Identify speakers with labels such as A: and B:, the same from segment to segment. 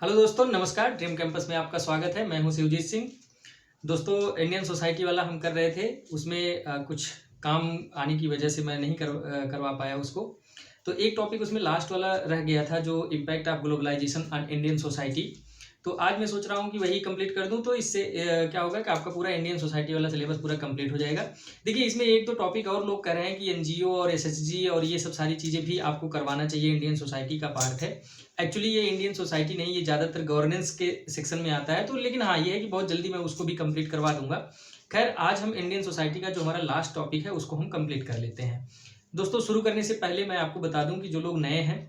A: Hello दोस्तों, नमस्कार। Dream campus में आपका स्वागत है। मैं हूं शिवजीत सिंह। दोस्तों, इंडियन सोसाइटी वाला हम कर रहे थे, उसमें कुछ काम आने की वजह से मैं नहीं करवा पाया उसको। तो एक टॉपिक उसमें लास्ट वाला रह गया था, जो impact of globalisation on Indian society. तो आज मैं सोच रहा हूँ कि वही कंप्लीट कर दूँ, तो इससे क्या होगा कि आपका पूरा इंडियन सोसाइटी वाला सिलेबस पूरा कंप्लीट हो जाएगा। देखिए, इसमें एक दो टॉपिक और लोग कह रहे हैं कि एनजीओ और एसएचजी और ये सब सारी चीज़ें भी आपको करवाना चाहिए, इंडियन सोसाइटी का पार्ट है। एक्चुअली ये इंडियन सोसाइटी नहीं, ये ज़्यादातर गवर्नेंस के सेक्शन में आता है। तो लेकिन हाँ, ये है कि बहुत जल्दी मैं उसको भी कंप्लीट करवा दूंगा। खैर, आज हम इंडियन सोसाइटी का जो हमारा लास्ट टॉपिक है उसको हम कंप्लीट कर लेते हैं। दोस्तों, शुरू करने से पहले मैं आपको बता दूं कि जो लोग नए हैं,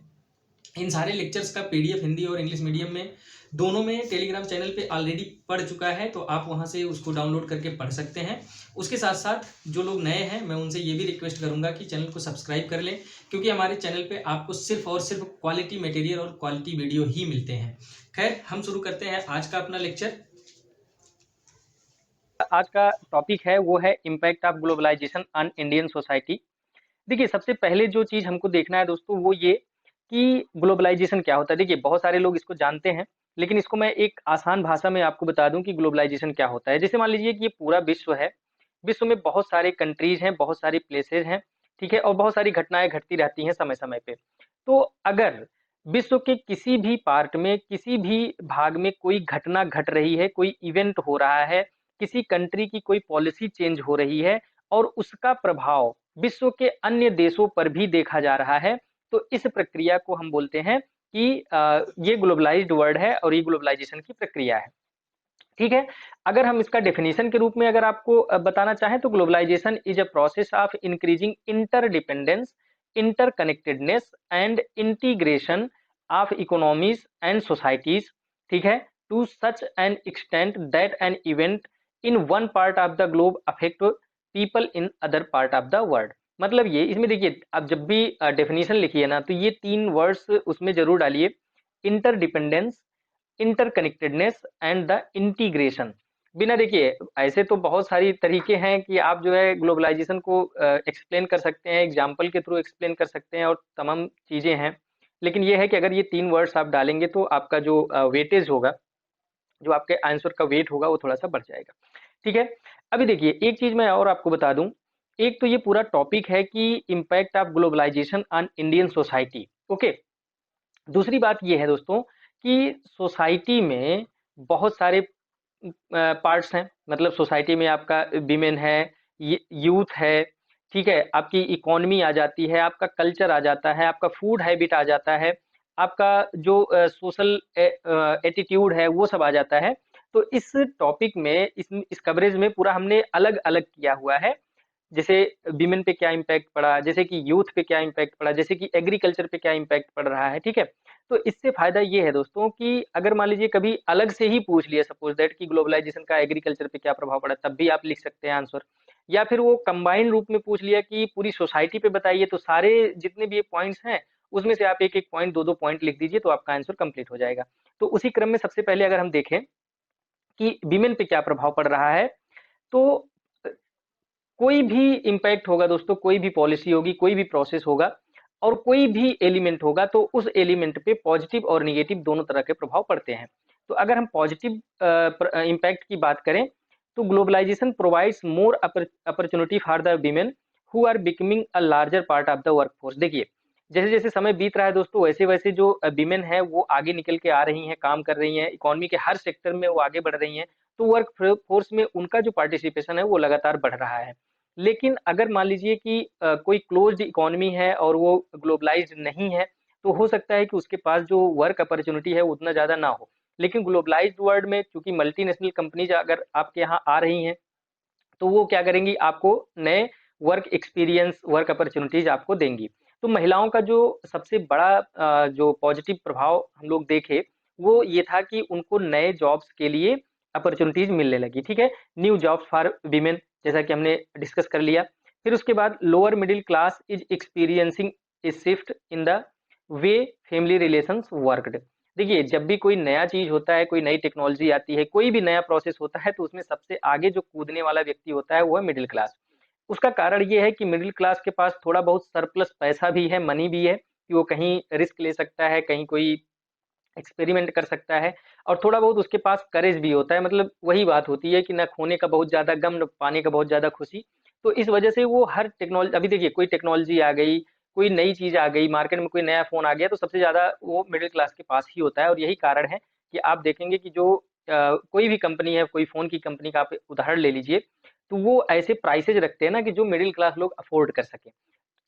A: इन सारे लेक्चर्स का पीडीएफ हिंदी और इंग्लिश मीडियम में दोनों में टेलीग्राम चैनल पे ऑलरेडी पढ़ चुका है, तो आप वहां से उसको डाउनलोड करके पढ़ सकते हैं। उसके साथ साथ जो लोग नए हैं, मैं उनसे ये भी रिक्वेस्ट करूंगा कि चैनल को सब्सक्राइब कर लें, क्योंकि हमारे चैनल पे आपको सिर्फ और सिर्फ क्वालिटी मटेरियल और क्वालिटी वीडियो ही मिलते हैं। खैर, हम शुरू करते हैं आज का अपना लेक्चर।
B: आज का टॉपिक है वो है impact of globalisation on Indian society. देखिए, सबसे पहले जो चीज हमको देखना है दोस्तों वो ये कि ग्लोबलाइजेशन क्या होता है। देखिए, बहुत सारे लोग इसको जानते हैं, लेकिन इसको मैं एक आसान भाषा में आपको बता दूं कि ग्लोबलाइजेशन क्या होता है। जैसे मान लीजिए कि ये पूरा विश्व है, विश्व में बहुत सारे कंट्रीज हैं, बहुत सारी प्लेसेज हैं, ठीक है, और बहुत सारी घटनाएं घटती रहती हैं समय समय पे। तो अगर विश्व के किसी भी पार्ट में, किसी भी भाग में कोई घटना घट रही है, कोई इवेंट हो रहा है, किसी कंट्री की कोई पॉलिसी चेंज हो रही है और उसका प्रभाव विश्व के अन्य देशों पर भी देखा जा रहा है, तो इस प्रक्रिया को हम बोलते हैं कि ये ग्लोबलाइज्ड वर्ल्ड है और ये ग्लोबलाइजेशन की प्रक्रिया है। ठीक है। अगर हम इसका डेफिनेशन के रूप में अगर आपको बताना चाहें तो globalization is a process of increasing interdependence, interconnectedness and integration of economies and societies, ठीक है, to such an extent that an event in one part of the globe affect people in other part of the world. मतलब ये इसमें देखिए, अब जब भी definition लिखिए ना तो ये तीन वर्ड्स उसमें जरूर डालिए, interdependence, interconnectedness and the integration. बिना देखिए, ऐसे तो बहुत सारी तरीके हैं कि आप जो है ग्लोबलाइजेशन को एक्सप्लेन कर सकते हैं, एग्जाम्पल के थ्रू एक्सप्लेन कर सकते हैं और तमाम चीजें हैं, लेकिन ये है कि अगर ये तीन वर्ड्स आप डालेंगे तो आपका जो वेटेज होगा, जो आपके आंसर का वेट होगा वो थोड़ा सा बढ़ जाएगा। ठीक है। अभी देखिए, एक चीज मैं और आपको बता दूं, एक तो ये पूरा टॉपिक है कि impact of globalisation on Indian society. Okay. दूसरी बात ये है दोस्तों कि सोसाइटी में बहुत सारे पार्ट्स हैं। मतलब सोसाइटी में आपका विमेन है, यूथ है, ठीक है, आपकी इकोनॉमी आ जाती है, आपका कल्चर आ जाता है, आपका फूड हैबिट आ जाता है, आपका जो सोशल एटीट्यूड है वो सब आ जाता है। तो इस टॉपिक में, इस कवरेज में पूरा हमने अलग अलग किया हुआ है। जैसे विमेन पे क्या इम्पैक्ट पड़ा, जैसे कि यूथ पे क्या इम्पैक्ट पड़ा, जैसे कि एग्रीकल्चर पे क्या इम्पैक्ट पड़ रहा है, ठीक है। तो इससे फायदा ये है दोस्तों कि अगर मान लीजिए कभी अलग से ही पूछ लिया, सपोज दैट कि ग्लोबलाइजेशन का एग्रीकल्चर पे क्या प्रभाव पड़ा, तब भी आप लिख सकते हैं आंसर। या फिर वो कंबाइंड रूप में पूछ लिया कि पूरी सोसाइटी पे बताइए, तो सारे जितने भी ये पॉइंट्स हैं उसमें से आप एक एक पॉइंट, दो दो पॉइंट लिख दीजिए, तो आपका आंसर कंप्लीट हो जाएगा। तो उसी क्रम में सबसे पहले अगर हम देखें कि विमेन पे क्या प्रभाव पड़ रहा है, तो कोई भी इम्पैक्ट होगा दोस्तों, कोई भी पॉलिसी होगी, कोई भी प्रोसेस होगा और कोई भी एलिमेंट होगा, तो उस एलिमेंट पे पॉजिटिव और निगेटिव दोनों तरह के प्रभाव पड़ते हैं। तो अगर हम पॉजिटिव इम्पैक्ट की बात करें तो globalization provides more opportunity for the women who are becoming a larger part of the workforce. देखिए, जैसे जैसे समय बीत रहा है दोस्तों, वैसे वैसे जो वीमेन है वो आगे निकल के आ रही हैं, काम कर रही हैं, इकोनॉमी के हर सेक्टर में वो आगे बढ़ रही हैं, तो वर्क फोर्स में उनका जो पार्टिसिपेशन है वो लगातार बढ़ रहा है। लेकिन अगर मान लीजिए कि कोई क्लोज्ड इकोनॉमी है और वो ग्लोबलाइज्ड नहीं है, तो हो सकता है कि उसके पास जो वर्क अपॉर्चुनिटी है वो उतना ज़्यादा ना हो। लेकिन ग्लोबलाइज्ड वर्ल्ड में चूंकि मल्टीनेशनल कंपनीज अगर आपके यहाँ आ रही हैं, तो वो क्या करेंगी, आपको नए वर्क एक्सपीरियंस, वर्क अपॉर्चुनिटीज आपको देंगी। तो महिलाओं का जो सबसे बड़ा जो पॉजिटिव प्रभाव हम लोग देखे वो ये था कि उनको नए जॉब्स के लिए अपॉर्चुनिटीज मिलने लगी, ठीक है, न्यू जॉब्स फॉर विमेन, जैसा कि हमने डिस्कस कर लिया। फिर उसके बाद lower middle class is experiencing A shift in the way family relations worked. देखिए, जब भी कोई नया चीज होता है, कोई नई टेक्नोलॉजी आती है, कोई भी नया प्रोसेस होता है, तो उसमें सबसे आगे जो कूदने वाला व्यक्ति होता है वो है मिडिल क्लास। उसका कारण ये है कि मिडिल क्लास के पास थोड़ा बहुत सरप्लस पैसा भी है, मनी भी है, कि वो कहीं रिस्क ले सकता है, कहीं कोई एक्सपेरिमेंट कर सकता है और थोड़ा बहुत उसके पास करेज भी होता है। मतलब वही बात होती है कि न खोने का बहुत ज़्यादा गम, न पाने का बहुत ज़्यादा खुशी। तो इस वजह से वो हर टेक्नोलॉजी, अभी देखिए कोई टेक्नोलॉजी आ गई, कोई नई चीज़ आ गई, मार्केट में कोई नया फ़ोन आ गया, तो सबसे ज़्यादा वो मिडिल क्लास के पास ही होता है। और यही कारण है कि आप देखेंगे कि जो कोई भी कंपनी है, कोई फ़ोन की कंपनी का आप उदाहरण ले लीजिए, तो वो ऐसे प्राइसेज़ रखते हैं ना कि जो मिडिल क्लास लोग अफ़ोर्ड कर सकें।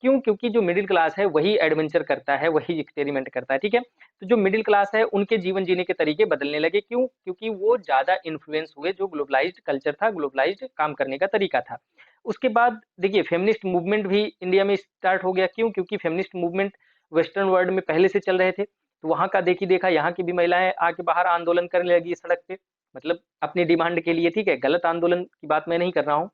B: क्यों? क्योंकि जो मिडिल क्लास है वही एडवेंचर करता है, वही एक्सपेरिमेंट करता है, ठीक है? तो जो मिडिल क्लास है उनके जीवन जीने के तरीके बदलने लगे, क्यों? क्योंकि वो ज़्यादा इन्फ्लुएंस हुए, जो ग्लोबलाइज़्ड कल्चर था, ग्लोबलाइज़्ड काम करने का तरीका था। उसके बाद देखिए फेमिनिस्ट मूवमेंट भी इंडिया में स्टार्ट हो गया, क्यों? क्योंकि फेमिनिस्ट मूवमेंट वेस्टर्न वर्ल्ड में पहले से चल रहे थे, तो वहाँ का देखी-देखा यहाँ की भी महिलाएँ आके बाहर आंदोलन करने लगी सड़क पे, मतलब अपनी डिमांड के लिए, ठीक है? गलत आंदोलन की बात मैं नहीं कर रहा हूँ।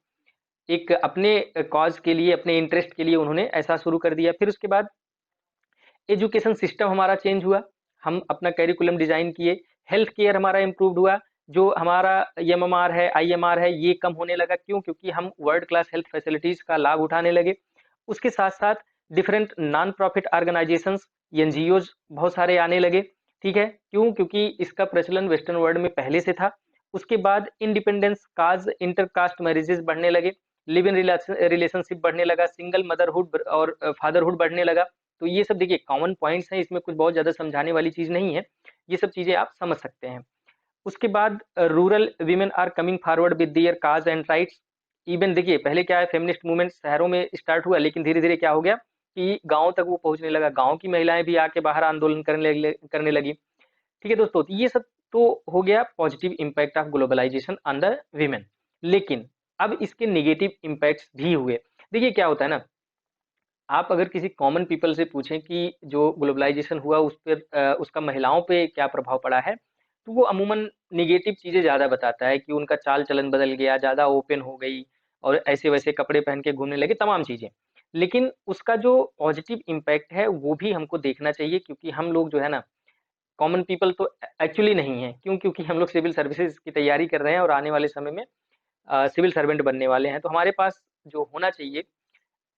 B: एक अपने कॉज़ के लिए, अपने इंटरेस्ट के लिए उन्होंने ऐसा शुरू कर दिया। फिर उसके बाद एजुकेशन सिस्टम हमारा चेंज हुआ, हम अपना करिकुलम डिज़ाइन किए, हेल्थ केयर हमारा इम्प्रूव्ड हुआ, जो हमारा एमएमआर है, आईएमआर है, ये कम होने लगा, क्यों? क्योंकि हम वर्ल्ड क्लास हेल्थ फैसिलिटीज़ का लाभ उठाने लगे। उसके साथ-साथ different non profit organisations, NGOs बहुत सारे आने लगे, ठीक है? क्यों? क्योंकि इसका प्रचलन वेस्टर्न वर्ल्ड में पहले से था। उसके बाद इंडिपेंडेंस काज़, इंटर कास्ट मैरेजेज़ बढ़ने लगे, लिव इन रिलेशनशिप बढ़ने लगा, सिंगल मदरहुड और फादरहुड बढ़ने लगा। तो ये सब देखिए कॉमन पॉइंट्स हैं, इसमें कुछ बहुत ज़्यादा समझाने वाली चीज़ नहीं है। ये सब चीज़ें आप समझ सकते हैं। उसके बाद rural women are coming forward with their cause and rights. Even देखिए पहले क्या है, फेमिनिस्ट मूवमेंट शहरों में स्टार्ट हुआ, लेकिन धीरे-धीरे क्या हो गया कि गाँव तक वो पहुँचने लगा। गाँव की महिलाएँ भी आके बाहर आंदोलन करने लगी। ठीक है दोस्तों, तो ये सब तो हो गया positive impact of globalisation on the women. लेकिन अब इसके नेगेटिव इम्पैक्ट्स भी हुए। देखिए क्या होता है ना, आप अगर किसी कॉमन पीपल से पूछें कि जो ग्लोबलाइजेशन हुआ उस पर उसका महिलाओं पे क्या प्रभाव पड़ा है, तो वो अमूमन नेगेटिव चीज़ें ज़्यादा बताता है कि उनका चाल-चलन बदल गया, ज़्यादा ओपन हो गई और ऐसे-वैसे कपड़े पहन के घूमने लगे, तमाम चीज़ें। लेकिन उसका जो पॉजिटिव इम्पैक्ट है, वो भी हमको देखना चाहिए, क्योंकि हम लोग जो है ना, कॉमन पीपल तो एक्चुअली नहीं है। क्यों? क्योंकि हम लोग सिविल सर्विसेज़ की तैयारी कर रहे हैं और आने वाले समय में सिविल सर्वेंट बनने वाले हैं। तो हमारे पास जो होना चाहिए,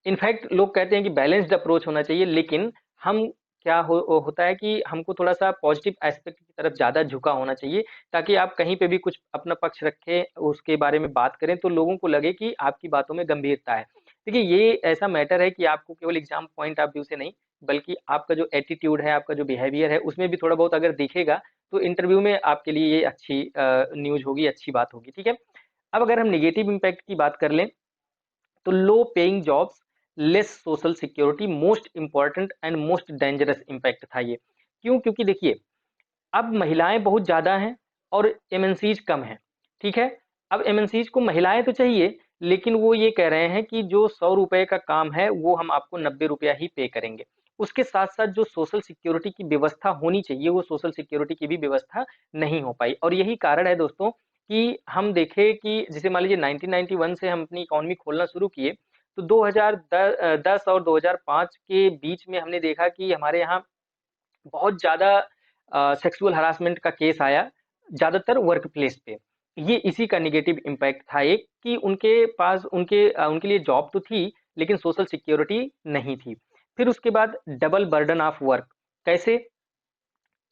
B: इनफैक्ट लोग कहते हैं कि बैलेंस्ड अप्रोच होना चाहिए, लेकिन हम क्या होता है कि हमको थोड़ा-सा पॉजिटिव एस्पेक्ट की तरफ ज़्यादा झुका होना चाहिए, ताकि आप कहीं पे भी कुछ अपना पक्ष रखें, उसके बारे में बात करें, तो लोगों को लगे कि आपकी बातों में गंभीरता है। देखिए, ये ऐसा मैटर है कि आपको केवल एग्ज़ाम पॉइंट ऑफ व्यू से नहीं, बल्कि आपका जो एटीट्यूड है, आपका जो बिहेवियर है, उसमें भी थोड़ा बहुत अगर दिखेगा, तो इंटरव्यू में आपके लिए ये अच्छी न्यूज़ होगी, अच्छी बात होगी, ठीक है? अब अगर हम नेगेटिव इम्पैक्ट की बात कर लें, तो low paying jobs, less social security, most important and most dangerous impact था ये। क्यों? क्योंकि देखिए, अब महिलाएँ बहुत ज़्यादा हैं और एमएनसीज़ कम हैं, ठीक है? अब एमएनसीज़ को महिलाएँ तो चाहिए, लेकिन वो ये कह रहे हैं कि जो ₹100 का काम है, वो हम आपको ₹90 ही पे करेंगे। उसके साथ-साथ जो सोशल सिक्योरिटी की व्यवस्था होनी चाहिए, वो सोशल सिक्योरिटी की भी व्यवस्था नहीं हो पाई और यही कारण है दोस्तों कि हम देखें कि जैसे मान लीजिए 1991 से हम अपनी इकॉनमी खोलना शुरू किए, तो 10 और 2005 के बीच में हमने देखा कि हमारे यहाँ बहुत ज़्यादा सेक्सुअल हरासमेंट का केस आया, ज़्यादातर वर्क प्लेस पे। ये इसी का नेगेटिव इम्पैक्ट था एक कि उनके पास उनके लिए जॉब तो थी, लेकिन सोशल सिक्योरिटी नहीं थी। फिर उसके बाद डबल बर्डन ऑफ वर्क, कैसे?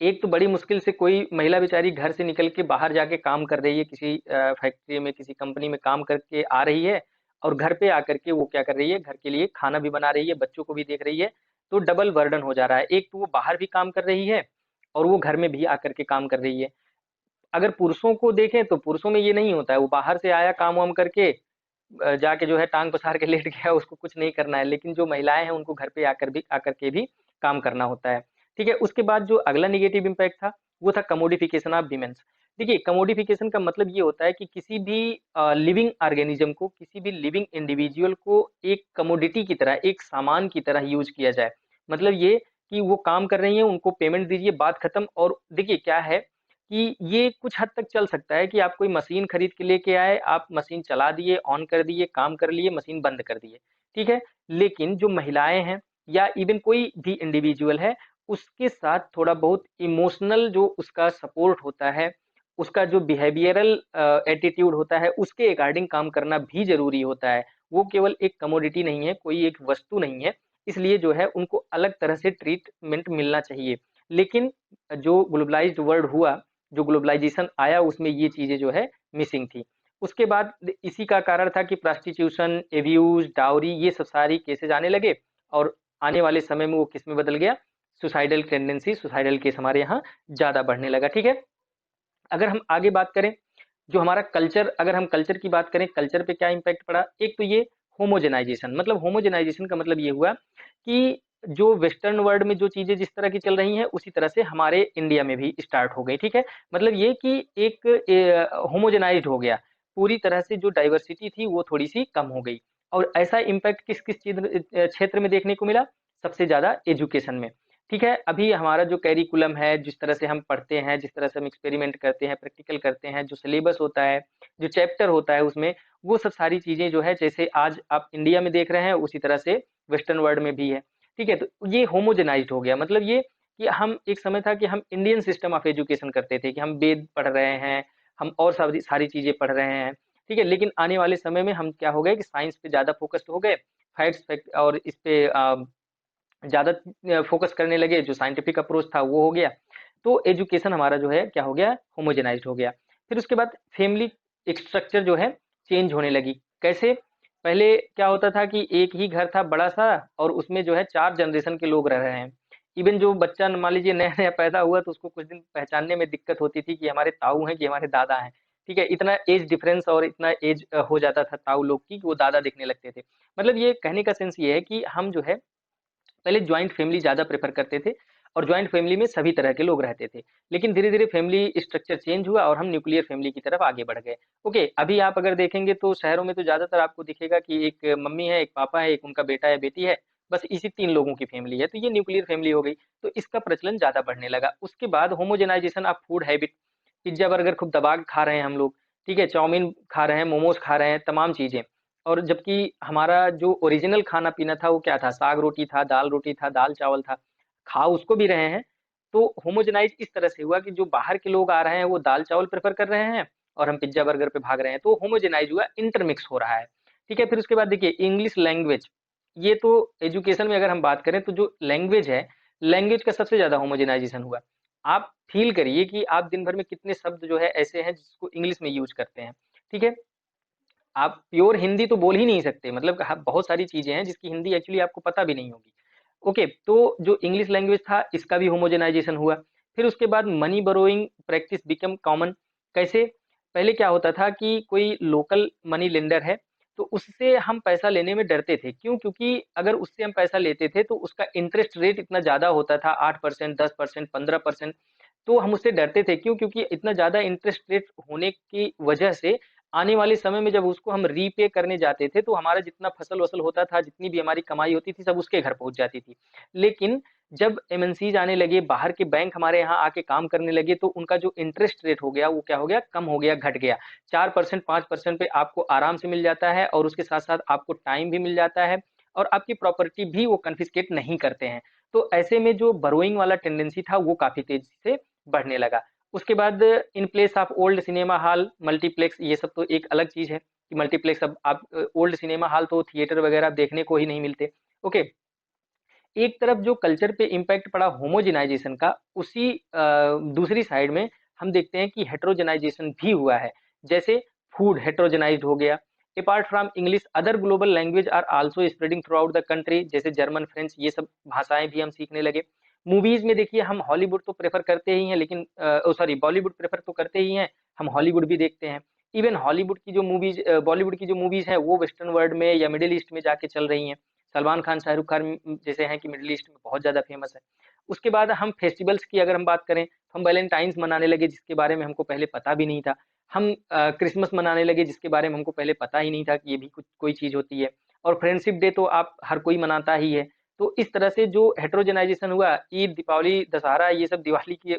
B: एक तो बड़ी मुश्किल से कोई महिला बेचारी घर से निकल के बाहर जाके काम कर रही है, किसी फैक्ट्री में, किसी कंपनी में काम करके आ रही है और घर पे आकर के वो क्या कर रही है, घर के लिए खाना भी बना रही है, बच्चों को भी देख रही है, तो डबल बर्डन हो जा रहा है। एक तो वो बाहर भी काम कर रही है और वो घर में भी आकर के काम कर रही है। अगर पुरुषों को देखें तो पुरुषों में ये नहीं होता है, वो बाहर से आया काम-वाम करके जाके जो है टाँग पसार के लेट गया, उसको कुछ नहीं करना है। लेकिन जो महिलाएँ हैं उनको घर पे आकर के भी काम करना होता है। ठीक है? उसके बाद जो अगला नेगेटिव इम्पैक्ट था, वो था कमोडिफिकेशन ऑफ वुमेन्स। देखिए कमोडिफिकेशन का मतलब ये होता है कि किसी भी लिविंग ऑर्गेनिज़्म को, किसी भी लिविंग इंडिविजुअल को एक कमोडिटी की तरह, एक सामान की तरह यूज़ किया जाए। मतलब ये कि वो काम कर रही हैं, उनको पेमेंट दीजिए, बात खत्म। और देखिए क्या है कि ये कुछ हद तक चल सकता है कि आप कोई मशीन खरीद के लेके आए, आप मशीन चला दिए, ऑन कर दिए, काम कर लिए, मशीन बंद कर दिए, ठीक है? लेकिन जो महिलाएँ हैं या इवन कोई भी इंडिविजुअल है, उसके साथ थोड़ा बहुत इमोशनल जो उसका सपोर्ट होता है, उसका जो बिहेवियरल एटीट्यूड होता है, उसके अकॉर्डिंग काम करना भी ज़रूरी होता है। वो केवल एक कमोडिटी नहीं है, कोई एक वस्तु नहीं है, इसलिए जो है उनको अलग तरह से ट्रीटमेंट मिलना चाहिए। लेकिन जो ग्लोबलाइज्ड वर्ल्ड हुआ, जो ग्लोबलाइजेशन आया उसमें ये चीज़ें जो है मिसिंग थी। उसके बाद इसी का कारण था कि प्रोस्टिट्यूशन, एब्यूज़, डाउरी ये सब सारी केसेज़ आने लगे और आने वाले समय में वो किस में बदल गया? सुसाइडल टेंडेंसी, सुसाइडल केस हमारे यहाँ ज़्यादा बढ़ने लगा, ठीक है? अगर हम आगे बात करें, जो हमारा कल्चर अगर हम कल्चर की बात करें, कल्चर पे क्या इम्पैक्ट पड़ा? एक तो ये होमोजेनाइज़ेशन मतलब होमोजेनाइज़ेशन का मतलब ये हुआ कि जो वेस्टर्न वर्ल्ड में जो चीज़ें जिस तरह की चल रही हैं, उसी तरह से हमारे इंडिया में भी स्टार्ट हो गई, ठीक है? मतलब ये कि एक होमोजेनाइज़्ड हो गया। पूरी तरह से जो डाइवर्सिटी थी, वो थोड़ी-सी कम हो गई और ऐसा इम्पैक्ट किस-किस क्षेत्र में देखने को मिला? सबसे ज़्यादा एजुकेशन में। ठीक है, अभी हमारा जो करिकुलम है, जिस तरह से हम पढ़ते हैं, जिस तरह से हम एक्सपेरिमेंट करते हैं, प्रैक्टिकल करते हैं, जो सिलेबस होता है, जो चैप्टर होता है उसमें, वो सब सारी चीज़ें जो है जैसे आज आप इंडिया में देख रहे हैं, उसी तरह से वेस्टर्न वर्ल्ड में भी है। ठीक है? तो ये होमोजेनाइज़्ड हो गया मतलब ये कि हम एक समय था कि हम इंडियन सिस्टम ऑफ एजुकेशन करते थे कि हम वेद पढ़ रहे हैं, हम और सारी सारी चीज़ें पढ़ रहे हैं। ठीक है? लेकिन आने वाले समय में हम क्या हो गए कि साइंस पे ज़्यादा फ़ोकस्ड हो गए, फैक्ट्स फैक्ट और इस पे ज़्यादा फ़ोकस करने लगे, जो साइंटिफिक अप्रोच था वो हो गया। तो एजुकेशन हमारा जो है क्या हो गया? होमोजेनाइज़्ड हो गया। फिर उसके बाद फैमिली स्ट्रक्चर जो है चेंज होने लगी। कैसे? पहले क्या होता था कि एक ही घर था बड़ा-सा और उसमें जो है 4 जनरेशन के लोग रह रहे हैं। इवन जो बच्चा मान लीजिए नया-नया पैदा हुआ तो उसको कुछ दिन पहचानने में दिक्कत होती थी कि हमारे ताऊ हैं कि हमारे दादा हैं। ठीक है? इतना एज डिफरेंस और इतना एज हो जाता था ताऊ लोग की कि वो दादा दिखने लगते थे। मतलब ये कहने का सेंस ये है कि हम जो है पहले जॉइंट फैमिली ज़्यादा प्रेफ़र करते थे और जॉइंट फैमिली में सभी तरह के लोग रहते थे। लेकिन धीरे-धीरे फैमिली स्ट्रक्चर चेंज हुआ और हम न्यूक्लियर फैमिली की तरफ आगे बढ़ गए। ओके, अभी आप अगर देखेंगे तो शहरों में तो ज़्यादातर आपको दिखेगा कि एक मम्मी है, एक पापा है, एक उनका बेटा या बेटी है, बस इसी 3 लोगों की फैमिली है, तो ये न्यूक्लियर फैमिली हो गई। तो इसका प्रचलन ज़्यादा बढ़ने लगा। उसके बाद homogenization of food habit, pizza, burger खूब दबा के खा रहे हैं हम लोग, ठीक है? चाउमीन खा रहे हैं, मोमोज़ खा रहे हैं, तमाम चीज़ें। और जबकि हमारा जो ओरिजिनल खाना-पीना था वो क्या था? साग-रोटी था, दाल-रोटी था, दाल-चावल था। खा उसको भी रहे हैं, तो होमोजेनाइज़ इस तरह से हुआ कि जो बाहर के लोग आ रहे हैं वो दाल-चावल प्रेफ़र कर रहे हैं और हम पिज़्ज़ा, बर्गर पे भाग रहे हैं। तो होमोजेनाइज़ हुआ, इंटरमिक्स हो रहा है। ठीक है? फिर उसके बाद देखिए इंग्लिश लैंग्वेज, ये तो एजुकेशन में अगर हम बात करें तो जो लैंग्वेज है, लैंग्वेज का सबसे ज़्यादा होमोजेनाइज़ेशन हुआ। आप फ़ील करिए कि आप दिन भर में कितने शब्द जो है ऐसे हैं जिसको इंग्लिश में यूज़ करते हैं। ठीक है? आप प्योर हिंदी तो बोल ही नहीं सकते मतलब बहुत सारी चीज़ें हैं जिसकी हिंदी एक्चुअली आपको पता भी नहीं होगी। ओके, तो जो इंग्लिश लैंग्वेज था इसका भी होमोजेनाइज़ेशन हुआ। फिर उसके बाद money borrowing practice become common. कैसे? पहले क्या होता था कि कोई लोकल मनी लेंडर है, तो उससे हम पैसा लेने में डरते थे। क्यों? क्योंकि अगर उससे हम पैसा लेते थे तो उसका इंटरेस्ट रेट इतना ज़्यादा होता था 8%, 10%, 15%। तो हम उससे डरते थे। क्यों? क्योंकि इतना ज़्यादा इंटरेस्ट रेट होने की वजह से आने वाले समय में जब उसको हम रीपे करने जाते थे, तो हमारा जितना फसल-वसल होता था, जितनी भी हमारी कमाई होती थी, सब उसके घर पहुँच जाती थी। लेकिन जब एमएनसीज़ आने लगे, बाहर के बैंक हमारे यहाँ आके काम करने लगे, तो उनका जो इंटरेस्ट रेट हो गया, वो क्या हो गया? कम हो गया, घट गया। 4% 5% पे आपको आराम से मिल जाता है और उसके साथ-साथ आपको टाइम भी मिल जाता है और आपकी प्रॉपर्टी भी वो कॉन्फिस्केट नहीं करते हैं। तो ऐसे में जो बोरोइंग वाला टेंडेंसी था, वो काफ़ी तेज़ी से बढ़ने लगा। उसके बाद in place of old cinema hall, multiplex ये सब तो एक अलग चीज़ है कि मल्टीप्लेक्स अब आप ओल्ड सिनेमा हॉल तो थिएटर वगैरह देखने को ही नहीं मिलते। ओके, एक तरफ जो कल्चर पे इम्पैक्ट पड़ा होमोजेनाइज़ेशन का, उसी दूसरी साइड में हम देखते हैं कि हेटेरोजेनाइज़ेशन भी हुआ है। जैसे फूड हेटेरोजेनाइज़्ड हो गया। Apart from English other global language are also spreading through the country जैसे जर्मन, फ्रेंच ये सब भाषाएँ भी हम सीखने लगे। मूवीज़ में देखिए हम हॉलीवुड तो प्रेफ़र करते ही हैं लेकिन सॉरी बॉलीवुड प्रेफ़र तो करते ही हैं, हम हॉलीवुड भी देखते हैं। इवन हॉलीवुड की जो मूवीज़ बॉलीवुड की जो मूवीज़ हैं वो वेस्टर्न वर्ल्ड में या मिडल ईस्ट में जाके चल रही हैं। सलमान खान, शाहरुख खान जैसे हैं कि मिडल ईस्ट में बहुत ज़्यादा फ़ेमस है। उसके बाद हम फेस्टिवल्स की अगर हम बात करें, तो हम वैलेंटाइन्स मनाने लगे जिसके बारे में हमको पहले पता भी नहीं था। हम क्रिसमस मनाने लगे जिसके बारे में हमको पहले पता ही नहीं था कि ये भी कुछ कोई चीज़ होती है। और फ्रेंडशिप डे तो आप हर कोई मनाता ही है। तो इस तरह से जो हेटेरोजेनाइज़ेशन हुआ, ईद, दीपावली, दशहरा ये सब दिवाली के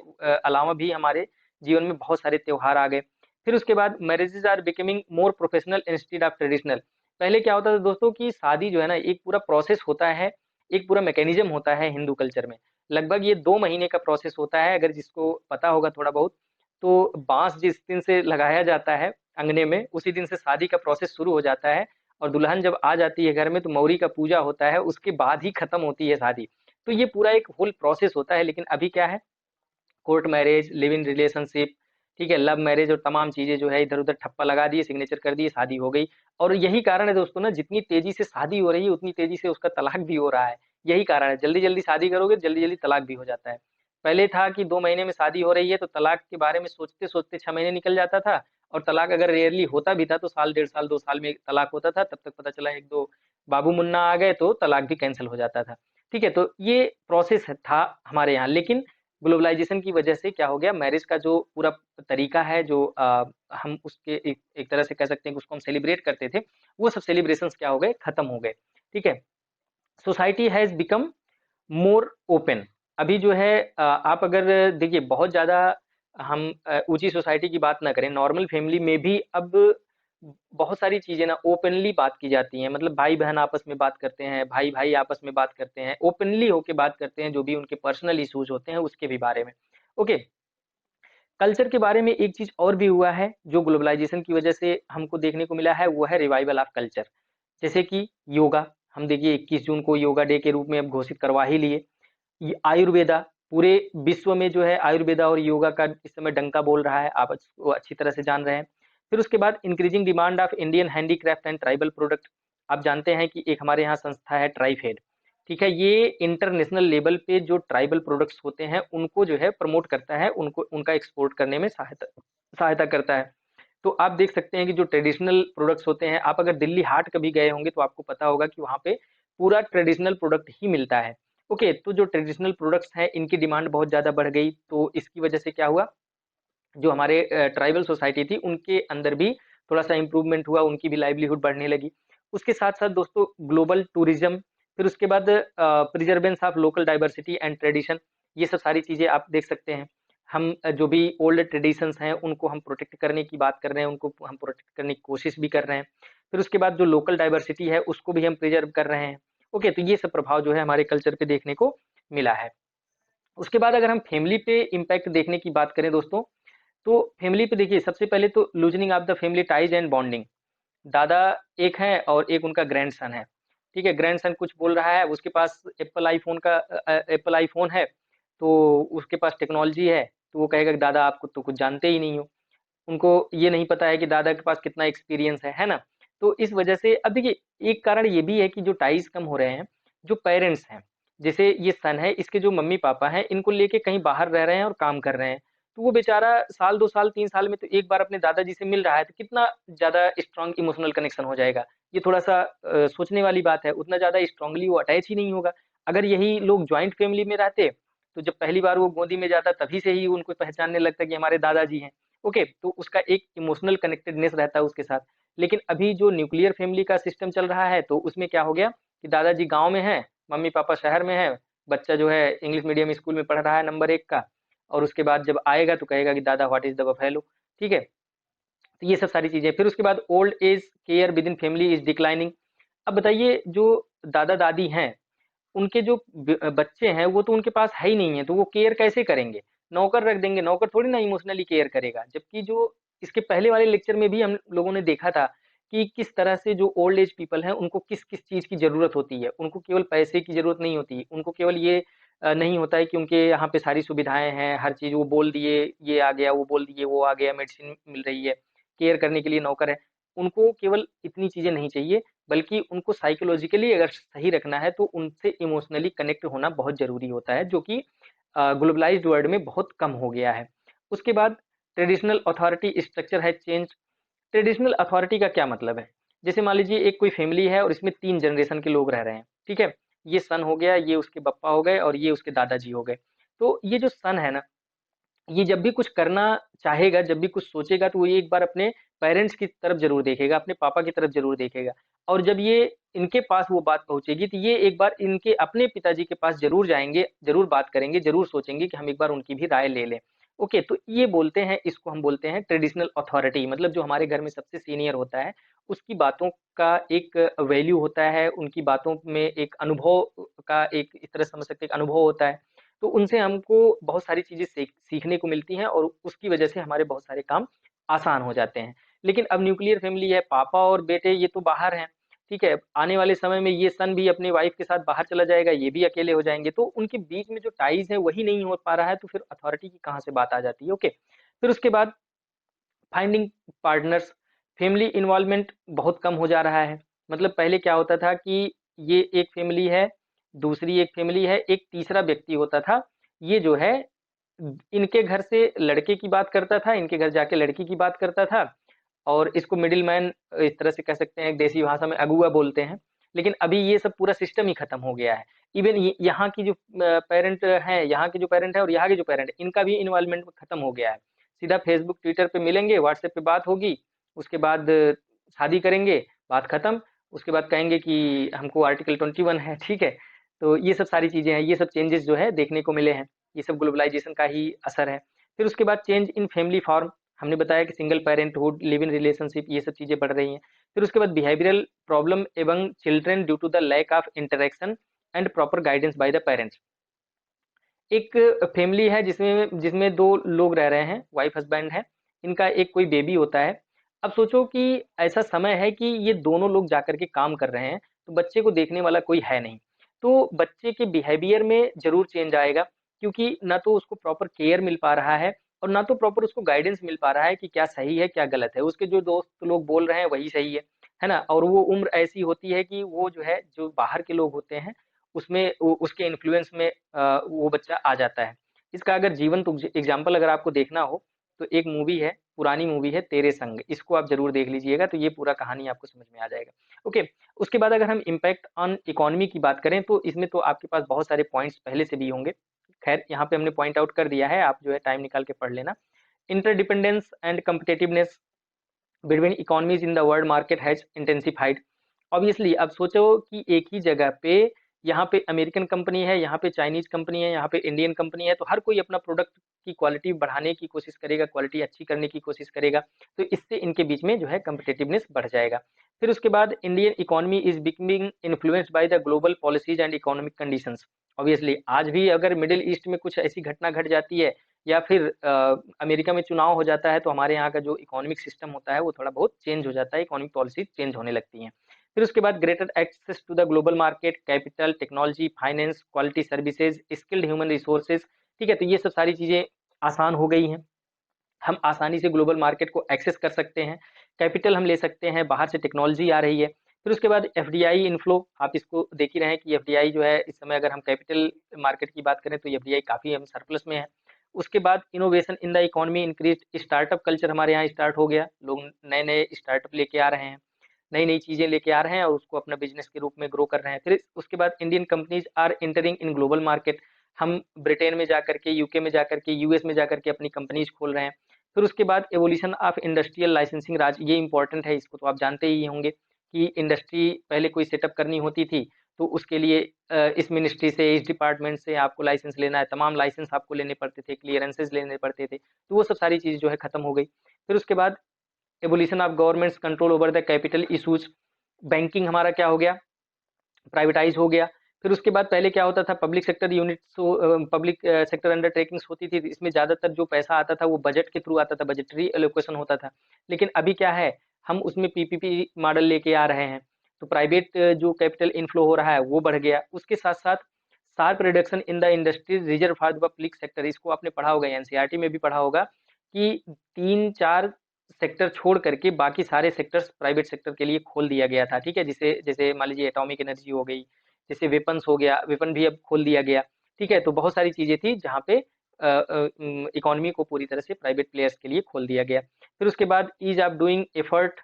B: अलावा भी हमारे जीवन में बहुत सारे त्योहार आ गए। फिर उसके बाद marriages are becoming more professional instead of traditional. पहले क्या होता था दोस्तों कि शादी जो है ना एक पूरा प्रोसेस होता है, एक पूरा मैकेनिज़्म होता है हिंदू कल्चर में। लगभग ये 2 महीने का प्रोसेस होता है अगर जिसको पता होगा थोड़ा बहुत, तो बाँस जिस दिन से लगाया जाता है अंगने में, उसी दिन से शादी का प्रोसेस शुरू हो जाता है और दुल्हन जब आ जाती है घर में तो मौरी का पूजा होता है, उसके बाद ही खत्म होती है शादी। तो ये पूरा एक होल प्रोसेस होता है। लेकिन अभी क्या है, court marriage, live in relationship, ठीक है, लव मैरिज और तमाम चीजें जो है इधर उधर ठप्पा लगा दिए, सिग्नेचर कर दिए, शादी हो गई। और यही कारण है दोस्तों ना, जितनी तेजी से शादी हो रही है उतनी तेजी से उसका तलाक भी हो रहा है। यही कारण है, जल्दी जल्दी शादी करोगे जल्दी जल्दी तलाक भी हो जाता है। पहले था कि 2 महीने में शादी हो रही है तो तलाक के बारे में सोचते सोचते 6 महीने निकल जाता था। और तलाक अगर रेयरली होता भी था तो साल, 1.5 साल, 2 साल में तलाक होता था। तब तक पता चला एक दो बाबू मुन्ना आ गए तो तलाक भी कैंसिल हो जाता था। ठीक है, तो ये प्रोसेस था हमारे यहाँ। लेकिन ग्लोबलाइजेशन की वजह से क्या हो गया, मैरिज का जो पूरा तरीका है, जो हम उसके एक तरह से कह सकते हैं कि उसको हम सेलिब्रेट करते थे, वो सब सेलिब्रेशंस क्या हो गए, खत्म हो गए। ठीक है, society has become more open. अभी जो है आप अगर देखिए बहुत ज़्यादा हम ऊँची सोसाइटी की बात ना करें, नॉर्मल फैमिली में भी अब बहुत सारी चीज़ें ना ओपनली बात की जाती हैं। मतलब भाई-बहन आपस में बात करते हैं, भाई-भाई आपस में बात करते हैं, ओपनली होके बात करते हैं, जो भी उनके पर्सनल इश्यूज़ होते हैं उसके भी बारे में। ओके, कल्चर के बारे में एक चीज़ और भी हुआ है, जो ग्लोबलाइज़ेशन की वजह से हमको देखने को मिला है, वो है रिवाइवल ऑफ कल्चर। जैसे कि योगा, हम देखिए 21 जून को योगा डे के रूप में अब घोषित करवा ही लिए। ये आयुर्वेदा, पूरे विश्व में जो है आयुर्वेदा और योगा का इस समय डंका बोल रहा है, आप वो अच्छी तरह से जान रहे हैं। फिर उसके बाद increasing demand of Indian handicraft and tribal product. आप जानते हैं कि एक हमारे यहाँ संस्था है ट्राइफेड, ठीक है, ये इंटरनेशनल लेवल पे जो ट्राइबल प्रोडक्ट्स होते हैं उनको जो है प्रमोट करता है, उनको उनका एक्सपोर्ट करने में सहायता सहायता करता है। तो आप देख सकते हैं कि जो ट्रेडिशनल प्रोडक्ट्स होते हैं, आप अगर दिल्ली हाट कभी गए होंगे तो आपको पता होगा कि वहाँ पे पूरा ट्रेडिशनल प्रोडक्ट ही मिलता है। ओके, तो जो ट्रेडिशनल प्रोडक्ट्स हैं इनकी डिमांड बहुत ज़्यादा बढ़ गई, तो इसकी वजह से क्या हुआ, जो हमारे ट्राइबल सोसाइटी थी उनके अंदर भी थोड़ा-सा इम्प्रूवमेंट हुआ, उनकी भी लाइवलीहुड बढ़ने लगी। उसके साथ-साथ दोस्तों ग्लोबल टूरिज़्म, फिर उसके बाद प्रिजर्वेंस of local diversity and tradition, ये सब सारी चीज़ें आप देख सकते हैं। हम जो भी ओल्ड ट्रेडिशंस हैं उनको हम प्रोटेक्ट करने की बात कर रहे हैं, उनको हम प्रोटेक्ट करने की कोशिश भी कर रहे हैं। फिर उसके बाद जो लोकल डाइवर्सिटी है उसको भी हम प्रिजर्व कर रहे हैं। ओके, तो ये सब प्रभाव जो है हमारे कल्चर पे देखने को मिला है। उसके बाद अगर हम फैमिली पे इम्पैक्ट देखने की बात करें दोस्तों, तो फैमिली पे देखिए सबसे पहले तो loosening of the family ties and bonding. दादा एक हैं और एक उनका ग्रैंडसन है। ठीक है, ग्रैंडसन कुछ बोल रहा है, उसके पास एप्पल आईफ़ोन है, तो उसके पास टेक्नोलॉजी है, तो वो कहेगा कि दादा आप तो कुछ जानते ही नहीं हो। उनको ये नहीं पता है कि दादा के पास कितना एक्सपीरियंस है ना? तो इस वजह से अब देखिए एक कारण ये भी है कि जो टाइज़ कम हो रहे हैं, जो पेरेंट्स हैं, जैसे ये सन है, इसके जो मम्मी-पापा हैं, इनको लेके कहीं बाहर रह रहे हैं और काम कर रहे हैं। तो वो बेचारा साल, 2 साल, 3 साल में तो एक बार अपने दादाजी से मिल रहा है, तो कितना ज़्यादा स्ट्रॉन्ग इमोशनल कनेक्शन हो जाएगा। ये थोड़ा-सा सोचने वाली बात है, उतना ज़्यादा स्ट्रॉन्गली वो अटैच ही नहीं होगा। अगर यही लोग जॉइंट फैमिली में रहते, तो जब पहली बार वो गोदी में जाता तभी से ही उनको पहचानने लगता कि हमारे दादाजी हैं। ओके, तो उसका एक इमोशनल कनेक्टेडनेस रहता है उसके साथ। लेकिन अभी जो न्यूक्लियर फैमिली का सिस्टम चल रहा है, तो उसमें क्या हो गया कि दादाजी गाँव में हैं, मम्मी-पापा शहर में हैं, बच्चा जो है इंग्लिश मीडियम स्कूल में पढ़ रहा है नंबर 1 का, और उसके बाद जब आएगा तो कहेगा कि दादा व्हाट इज़ द बफैलो, ठीक है? तो ये सब सारी चीज़ें। फिर उसके बाद old age care within family is declining. अब बताइए जो दादा-दादी हैं, उनके जो बच्चे हैं वो तो उनके पास है ही नहीं है, तो वो केयर कैसे करेंगे? नौकर रख देंगे, नौकर थोड़ी ना इमोशनली केयर करेगा। जबकि जो इसके पहले वाले लेक्चर में भी हम लोगों ने देखा था कि किस तरह से जो ओल्ड एज पीपल हैं, उनको किस-किस चीज़ की ज़रूरत होती है। उनको केवल पैसे की ज़रूरत नहीं होती, उनको केवल ये नहीं होता है कि उनके यहाँ पे सारी सुविधाएँ हैं, हर चीज़ वो बोल दिए, ये आ गया, वो बोल दिए, वो आ गया, मेडिसिन मिल रही है, केयर करने के लिए नौकर है। उनको केवल इतनी चीज़ें नहीं चाहिए, बल्कि उनको साइकोलॉजिकली अगर सही रखना है तो उनसे इमोशनली कनेक्ट होना बहुत ज़रूरी होता है, जो कि ग्लोबलाइज़्ड वर्ल्ड में बहुत कम हो गया है। उसके बाद traditional authority structure has changed. Traditional authority का क्या मतलब है? जैसे मान लीजिए एक कोई फैमिली है और इसमें 3 जनरेशन के लोग रह रहे हैं, ठीक है? ये सन हो गया, ये उसके पप्पा हो गए और ये उसके दादाजी हो गए। तो ये जो सन है ना, ये जब भी कुछ करना चाहेगा, जब भी कुछ सोचेगा तो वो ये एक बार अपने पेरेंट्स की तरफ ज़रूर देखेगा, अपने पापा की तरफ ज़रूर देखेगा। और जब ये इनके पास वो बात पहुँचेगी तो ये एक बार इनके अपने पिताजी के पास ज़रूर जाएँगे, ज़रूर बात करेंगे, ज़रूर सोचेंगे कि हम एक बार उनकी भी राय ले लें। ओके, तो ये बोलते हैं, इसको हम बोलते हैं ट्रेडिशनल अथॉरिटी, मतलब जो हमारे घर में सबसे सीनियर होता है, उसकी बातों का एक वैल्यू होता है, उनकी बातों में एक अनुभव का एक इस तरह समझ सकते हैं एक अनुभव होता है। तो उनसे हमको बहुत सारी चीज़ें सीखने को मिलती हैं और उसकी वजह से हमारे बहुत सारे काम आसान हो जाते हैं। लेकिन अब न्यूक्लियर फैमिली है, पापा और बेटे ये तो बाहर हैं, ठीक है? आने वाले समय में ये सन भी अपनी वाइफ के साथ बाहर चला जाएगा, ये भी अकेले हो जाएँगे, तो उनके बीच में जो टाइज़ है वही नहीं हो पा रहा है, तो फिर अथॉरिटी की कहाँ से बात आ जाती है, ओके। फिर उसके बाद फाइंडिंग पार्टनर्स, फैमिली इन्वॉल्वमेंट बहुत कम हो जा रहा है। मतलब पहले क्या होता था कि ये एक फैमिली है, दूसरी एक फैमिली है, एक तीसरा व्यक्ति होता था। ये जो है इनके घर से लड़के की बात करता था, इनके घर जाके लड़की की बात करता था और इसको मिडलमैन इस तरह से कह सकते हैं, देसी भाषा में अगुआ बोलते हैं। लेकिन अभी ये सब पूरा सिस्टम ही खत्म हो गया है। इवन ये यहाँ की जो पेरेंट हैं, यहाँ के जो पेरेंट हैं और यहाँ के जो पेरेंट हैं, इनका भी इन्वॉल्वमेंट खत्म हो गया है। सीधा फेसबुक, ट्विटर पे मिलेंगे, व्हाट्सएप पे बात होगी, उसके बाद शादी करेंगे, बात खत्म। उसके बाद कहेंगे कि हमको आर्टिकल 21 है, ठीक है? तो ये सब सारी चीज़ें हैं, ये सब चेंजेस जो है देखने को मिले हैं। ये सब ग्लोबलाइजेशन का ही असर है। फिर उसके बाद चेंज इन फैमिली फॉर्म, हमने बताया कि single parenthood, live in relationship, ये सब चीज़ें बढ़ रही हैं। फिर उसके बाद बिहेवियरल प्रॉब्लम एवं children due to the lack of interaction and proper guidance by the parents. एक फैमिली है जिसमें जिसमें 2 लोग रह रहे हैं, वाइफ हस्बैंड है, इनका एक कोई बेबी होता है। अब सोचो कि ऐसा समय है कि ये दोनों लोग जाकर के काम कर रहे हैं, तो बच्चे को देखने वाला कोई है नहीं। तो बच्चे के बिहेवियर में ज़रूर चेंज आएगा, क्योंकि ना तो उसको प्रॉपर केयर मिल पा रहा है और ना तो प्रॉपर उसको गाइडेंस मिल पा रहा है कि क्या सही है, क्या गलत है। उसके जो दोस्त लोग बोल रहे हैं वही सही है ना? और वो उम्र ऐसी होती है कि वो जो है, जो बाहर के लोग होते हैं उसमें उसके इन्फ्लुएंस में वो बच्चा आ जाता है। इसका अगर जीवंत एग्ज़ाम्पल अगर आपको देखना हो, तो एक मूवी है, पुरानी मूवी है तेरे संग, इसको आप ज़रूर देख लीजिएगा, तो ये पूरा कहानी आपको समझ में आ जाएगा। ओके, उसके बाद अगर हम इम्पैक्ट ऑन इकोनॉमी की बात करें, तो इसमें तो आपके पास बहुत सारे पॉइंट्स पहले से भी होंगे। खैर, यहाँ पे हमने पॉइंट आउट कर दिया है, आप जो है टाइम निकाल के पढ़ लेना। Interdependence and competitiveness between economies in the world market has intensified. Obviously अब सोचो कि एक ही जगह पे यहाँ पे अमेरिकन कंपनी है, यहाँ पे चाइनीज कंपनी है, यहाँ पे इंडियन कंपनी है, तो हर कोई अपना प्रोडक्ट की क्वालिटी बढ़ाने की कोशिश करेगा, क्वालिटी अच्छी करने की कोशिश करेगा। तो इससे इनके बीच में जो है कम्पिटिटिवनेस बढ़ जाएगा। फिर उसके बाद Indian economy is becoming influenced by the global policies and economic conditions. Obviously आज भी अगर मिडिल ईस्ट में कुछ ऐसी घटना घट जाती है या फिर अमेरिका में चुनाव हो जाता है, तो हमारे यहाँ का जो इकोनॉमिक सिस्टम होता है वो थोड़ा बहुत चेंज हो जाता है, इकोनॉमिक पॉलिसी चेंज होने लगती हैं। फिर उसके बाद greater access to the global market, capital, technology, finance, quality services, skilled human resources, ठीक है? तो ये सब सारी चीज़ें आसान हो गई हैं। हम आसानी से ग्लोबल मार्केट को एक्सेस कर सकते हैं। कैपिटल हम ले सकते हैं, बाहर से टेक्नोलॉजी आ रही है। फिर उसके बाद एफडीआई इन्फ्लो, आप इसको देख ही रहे हैं कि एफडीआई जो है इस समय अगर हम कैपिटल मार्केट की बात करें तो एफडीआई काफ़ी हम सरप्लस में है। उसके बाद innovation in the economy increased, startup culture हमारे यहाँ स्टार्ट हो गया। लोग नए-नए स्टार्टअप लेके आ रहे हैं, नई-नई चीज़ें लेके आ रहे हैं और उसको अपना बिज़नेस के रूप में ग्रो कर रहे हैं। फिर उसके बाद Indian companies are entering in global market, हम ब्रिटेन में जाकर के, यूके में जाकर के, यूएस में जाकर के अपनी कंपनीज़ खोल रहे हैं। फिर उसके बाद एवोल्यूशन ऑफ इंडस्ट्रियल लाइसेंसिंग राज, ये इम्पोर्टेंट है, इसको तो आप जानते ही होंगे कि इंडस्ट्री पहले कोई सेटअप करनी होती थी, तो उसके लिए इस मिनिस्ट्री से, इस डिपार्टमेंट से आपको लाइसेंस लेना है, तमाम लाइसेंस आपको लेने पड़ते थे, क्लियरेंसेस लेने पड़ते थे, तो वो सब सारी चीज़ जो है खत्म हो गई। फिर उसके बाद evolution of governments control over the capital issues, banking हमारा क्या हो गया, प्राइवेटाइज़ हो गया। फिर उसके बाद पहले क्या होता था, public sector units, public sector undertakings होती थी, इसमें ज़्यादातर जो पैसा आता था वो बजट के थ्रू आता था, बजटरी एलोकेशन होता था। लेकिन अभी क्या है, हम उसमें पीपीपी मॉडल लेके आ रहे हैं, तो प्राइवेट जो कैपिटल इनफ्लो हो रहा है वो बढ़ गया। उसके साथ-साथ sharp reduction in the industries reserve for the public sector, इसको आपने पढ़ा होगा, एनसीईआरटी में भी पढ़ा होगा कि 3-4 सेक्टर छोड़ करके बाकी सारे सेक्टर्स प्राइवेट सेक्टर के लिए खोल दिया गया था, ठीक है? जिसे जैसे मान लीजिए एटॉमिक एनर्जी हो गई, जैसे वेपन्स हो गया, वेपन भी अब खोल दिया गया, ठीक है? तो बहुत सारी चीज़ें थी जहाँ पे इकोनॉमी को पूरी तरह से प्राइवेट प्लेयर्स के लिए खोल दिया गया। फिर उसके बाद ease of doing effort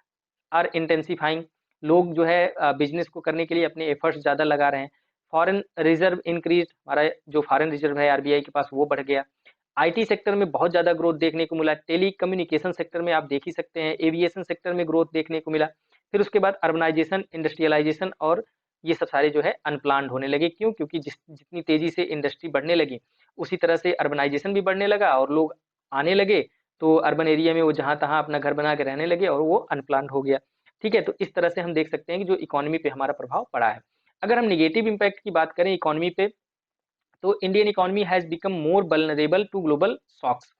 B: are intensifying, लोग जो है बिज़नेस को करने के लिए अपने एफर्ट्स ज़्यादा लगा रहे हैं। फॉरेन रिज़र्व इंक्रीज़, हमारा जो फॉरेन रिज़र्व है आरबीआई के पास वो बढ़ गया। आईटी सेक्टर में बहुत ज़्यादा ग्रोथ देखने को मिला, टेलीकम्युनिकेशन सेक्टर में आप देख ही सकते हैं, एविएशन सेक्टर में ग्रोथ देखने को मिला। फिर उसके बाद अर्बनाइजेशन, इंडस्ट्रियलाइजेशन और ये सब सारे जो है अनप्लान्ड होने लगे। क्यों? क्योंकि जितनी तेज़ी से इंडस्ट्री बढ़ने लगी, उसी तरह से अर्बनाइजेशन भी बढ़ने लगा और लोग आने लगे, तो अर्बन एरिया में वो जहाँ-तहाँ अपना घर बना के रहने लगे और वो अनप्लान्ड हो गया। ठीक है? तो इस तरह से हम देख सकते हैं कि जो इकोनॉमी पे हमारा प्रभाव पड़ा है। अगर हम नेगेटिव इम्पैक्ट की बात करें इकोनॉमी पे, तो Indian economy has become more vulnerable to global shocks,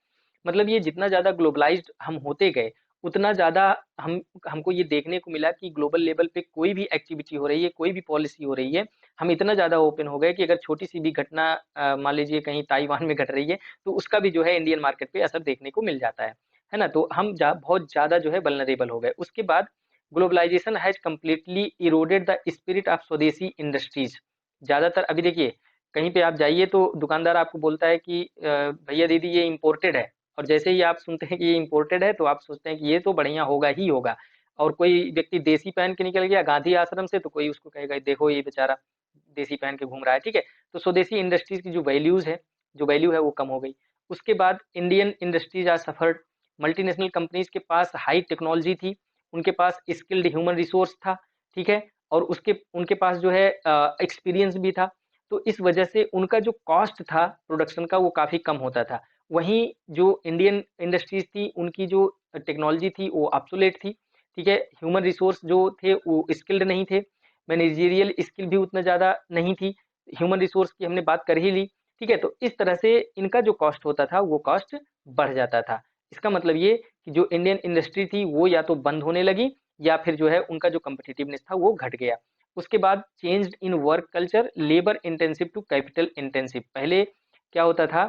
B: मतलब ये जितना ज़्यादा ग्लोबलाइज्ड हम होते गए, उतना ज़्यादा हमको ये देखने को मिला कि ग्लोबल लेवल पे कोई भी एक्टिविटी हो रही है, कोई भी पॉलिसी हो रही है, हम इतना ज़्यादा ओपन हो गए कि अगर छोटी-सी भी घटना मान लीजिए कहीं ताइवान में घट रही है, तो उसका भी जो है इंडियन मार्केट पे असर देखने को मिल जाता है ना? तो हम बहुत ज़्यादा जो है वल्नरेबल हो गए। उसके बाद globalisation has completely eroded the spirit of स्वदेशी इंडस्ट्रीज़। ज़्यादातर अभी देखिए, कहीं पे आप जाइए तो दुकानदार आपको बोलता है कि भैया दीदी ये इम्पोर्टेड है, और जैसे ही आप सुनते हैं कि ये इम्पोर्टेड है तो आप सोचते हैं कि ये तो बढ़िया होगा ही होगा। और कोई व्यक्ति देसी पहन के निकल गया गांधी आश्रम से, तो कोई उसको कहेगा देखो ये बेचारा देसी पहन के घूम रहा है, ठीक है? तो स्वदेशी इंडस्ट्रीज की जो वैल्यू है वो कम हो गई। उसके बाद Indian industries are suffered. Multinational companies के पास हाई टेक्नोलॉजी थी, उनके पास स्किल्ड ह्यूमन रिसोर्स था, ठीक है? और उसके उनके पास जो है एक्सपीरियंस भी था। तो इस वजह से उनका जो कॉस्ट था प्रोडक्शन का वो काफ़ी कम होता था। वहीं जो इंडियन इंडस्ट्रीज़ थी उनकी जो टेक्नोलॉजी थी वो ऑब्सोलेट थी, ठीक है? ह्यूमन रिसोर्स जो थे वो स्किल्ड नहीं थे, मैनेजरियल स्किल भी उतना ज़्यादा नहीं थी, ह्यूमन रिसोर्स की हमने बात कर ही ली, ठीक है? तो इस तरह से इनका जो कॉस्ट होता था वो कॉस्ट बढ़ जाता था। इसका मतलब ये कि जो इंडियन इंडस्ट्री थी वो या तो बंद होने लगी या फिर जो है उनका जो कॉम्पिटिटिवनेस था वो घट गया। उसके बाद changed in work culture labour intensive to capital intensive. पहले क्या होता था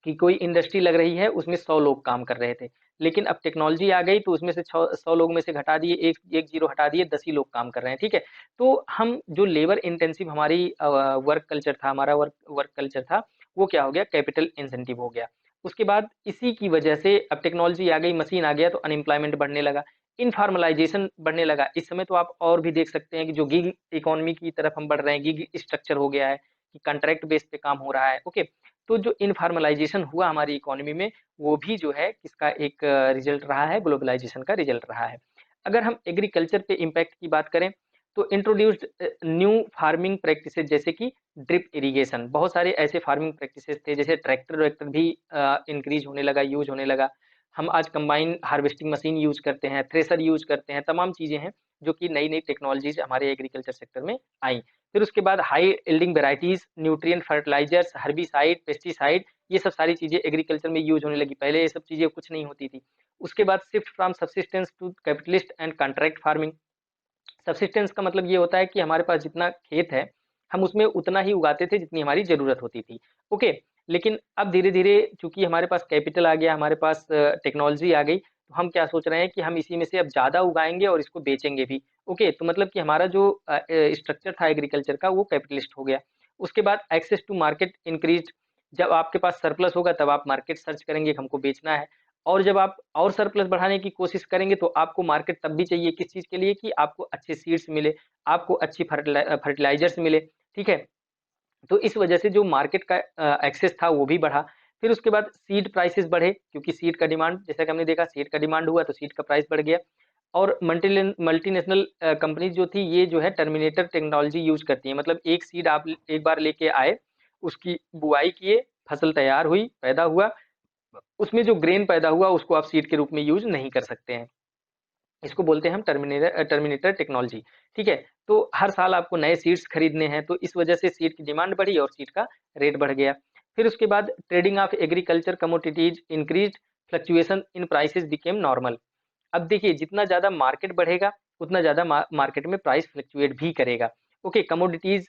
B: कि कोई इंडस्ट्री लग रही है उसमें 100 लोग काम कर रहे थे, लेकिन अब टेक्नोलॉजी आ गई तो उसमें से 100 लोग में से घटा दिए, एक जीरो हटा दिए, 10 ही लोग काम कर रहे हैं, ठीक है? तो हम जो लेबर इंटेंसिव हमारी वर्क कल्चर था, हमारा वर्क वर्क कल्चर था, वो क्या हो गया, कैपिटल इंसेंटिव हो गया। उसके बाद इसी की वजह से अब टेक्नोलॉजी आ गई, मशीन आ गया तो अनएम्प्लॉयमेंट बढ़ने लगा, इनफॉर्मलाइजेशन बढ़ने लगा। इस समय तो आप और भी देख सकते हैं कि जो गिग इकोनॉमी की तरफ हम बढ़ रहे हैं, गिग स्ट्रक्चर हो गया है कि कॉन्ट्रैक्ट बेस पे काम हो रहा है, ओके? तो जो इनफॉर्मलाइजेशन हुआ हमारी इकोनॉमी में, वो भी जो है किसका एक रिजल्ट रहा है, ग्लोबलाइजेशन का रिजल्ट रहा है। अगर हम एग्रीकल्चर पे इम्पैक्ट की बात करें, तो इंट्रोड्यूस्ड न्यू फार्मिंग प्रैक्टिसेस जैसे कि ड्रिप इरिगेशन, बहुत सारे ऐसे फार्मिंग प्रैक्टिसेस थे, जैसे ट्रैक्टर वैक्टर भी इंक्रीज होने लगा, यूज होने लगा। हम आज कंबाइन हार्वेस्टिंग मशीन यूज करते हैं, थ्रेसर यूज करते हैं, तमाम चीजें हैं जो कि नई नई टेक्नोलॉजीज हमारे एग्रीकल्चर सेक्टर में आई। फिर उसके बाद high yielding varieties, nutrient fertilizers, herbicide, pesticide, ये सब सारी चीजें एग्रीकल्चर में यूज होने लगी। पहले ये सब चीजें कुछ नहीं होती थी। उसके बाद shift from subsistence to capitalist and contract farming. Subsistence का मतलब ये होता है कि हमारे पास जितना खेत है, हम उसमें उतना ही उगाते थे जितनी हमारी ज़रूरत होती थी, ओके? लेकिन अब धीरे-धीरे चूँकि हमारे पास कैपिटल आ गया, हमारे पास टेक्नोलॉज़ी आ गई, तो हम क्या सोच रहे हैं कि हम इसी में से अब ज़्यादा उगाएँगे और इसको बेचेंगे भी, ओके? तो मतलब कि हमारा जो स्ट्रक्चर था एग्रीकल्चर का वो कैपिटलिस्ट हो गया। उसके बाद एक्सेस टू मार्केट इंक्रीज़्ड। जब आपके पास सरप्लस होगा तब आप मार्केट सर्च करेंगे कि हमको बेचना है। और जब आप और सरप्लस बढ़ाने की कोशिश करेंगे तो आपको मार्केट तब भी चाहिए किस चीज़ के लिए, कि आपको अच्छे सीड्स मिले, आपको अच्छी फर्टिलाइज़र्स मिले, ठीक है? तो इस वजह से जो मार्केट का एक्सेस था वो भी बढ़ा। फिर उसके बाद सीड प्राइसेस बढ़े, क्योंकि सीड का डिमांड, जैसा कि हमने देखा सीड का डिमांड हुआ तो सीड का प्राइस बढ़ गया। और मल्टीनेशनल कंपनीज़ जो थी ये जो है टर्मिनेटर टेक्नोलॉजी यूज़ करती हैं। मतलब एक सीड आप एक बार लेके आए, उसकी बुआई किए, फसल तैयार हुई, पैदा हुआ, उसमें जो ग्रेन पैदा हुआ उसको आप सीड के रूप में यूज़ नहीं कर सकते हैं। इसको बोलते हैं हम टर्मिनेटर टेक्नोलॉजी, ठीक है? तो हर साल आपको नए सीड्स खरीदने हैं, तो इस वजह से सीड की डिमांड बढ़ी और सीड का रेट बढ़ गया। फिर उसके बाद trading of agriculture commodities increased, fluctuation in prices became normal. अब देखिए जितना ज़्यादा मार्केट बढ़ेगा, उतना ज़्यादा मार्केट में प्राइस फ्लक्चुएट भी करेगा। ओके, कमोडिटीज़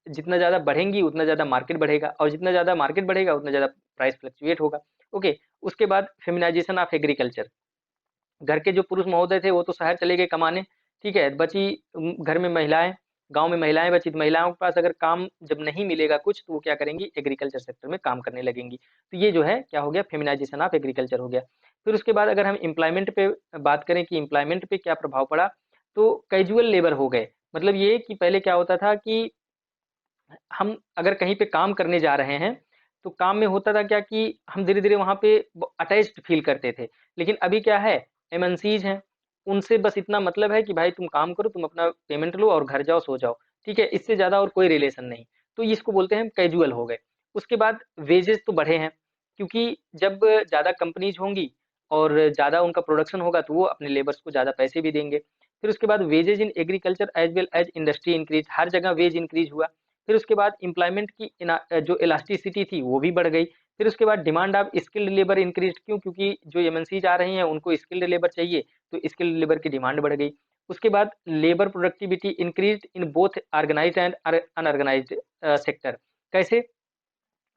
B: जितना ज़्यादा बढ़ेंगी उतना ज़्यादा मार्केट बढ़ेगा, और जितना ज़्यादा मार्केट बढ़ेगा उतना ज़्यादा प्राइस फ्लक्चुएट होगा। ओके, उसके बाद फेमिनाइज़ेशन ऑफ एग्रीकल्चर। घर के जो पुरुष महोदय थे वो तो शहर चले गए कमाने, ठीक है? बची घर में महिलाएँ, गाँव में महिलाएँ बची, तो महिलाओं के पास अगर काम जब नहीं मिलेगा कुछ तो वो क्या करेंगी, एग्रीकल्चर सेक्टर में काम करने लगेंगी। तो ये जो है क्या हो गया, फेमिनाइज़ेशन ऑफ एग्रीकल्चर हो गया। फिर उसके बाद अगर हम एम्प्लॉयमेंट पे बात करें कि एम्प्लॉयमेंट पे क्या प्रभाव पड़ा, तो कैजुअल लेबर हो गए। मतलब ये कि पहले क्या होता था कि हम अगर कहीं पे काम करने जा रहे हैं, तो काम में होता था क्या कि हम धीरे-धीरे वहाँ पे अटैच्ड फ़ील करते थे। लेकिन अभी क्या है, एमएनसीज़ हैं, उनसे बस इतना मतलब है कि भाई तुम काम करो, तुम अपना पेमेंट लो और घर जाओ, सो जाओ, ठीक है? इससे ज़्यादा और कोई रिलेशन नहीं। तो इसको बोलते हैं हम कैजुअल हो गए। उसके बाद वेजेज़ तो बढ़े हैं, क्योंकि जब ज़्यादा कंपनीज़ होंगी और ज़्यादा उनका प्रोडक्शन होगा, तो वो अपने लेबर्स को ज़्यादा पैसे भी देंगे। फिर उसके बाद wages in agriculture as well as industry increase, हर जगह वेज इंक्रीज़ हुआ। फिर उसके बाद एम्प्लॉयमेंट की जो इलास्टिसिटी थी वो भी बढ़ गई। फिर उसके बाद demand of skilled labour increase, क्यों? क्योंकि जो एमएनसीज आ रही हैं उनको स्किल्ड लेबर चाहिए, तो स्किल्ड लेबर की डिमांड बढ़ गई। उसके बाद labour productivity increased in both organized and unorganized sector. कैसे?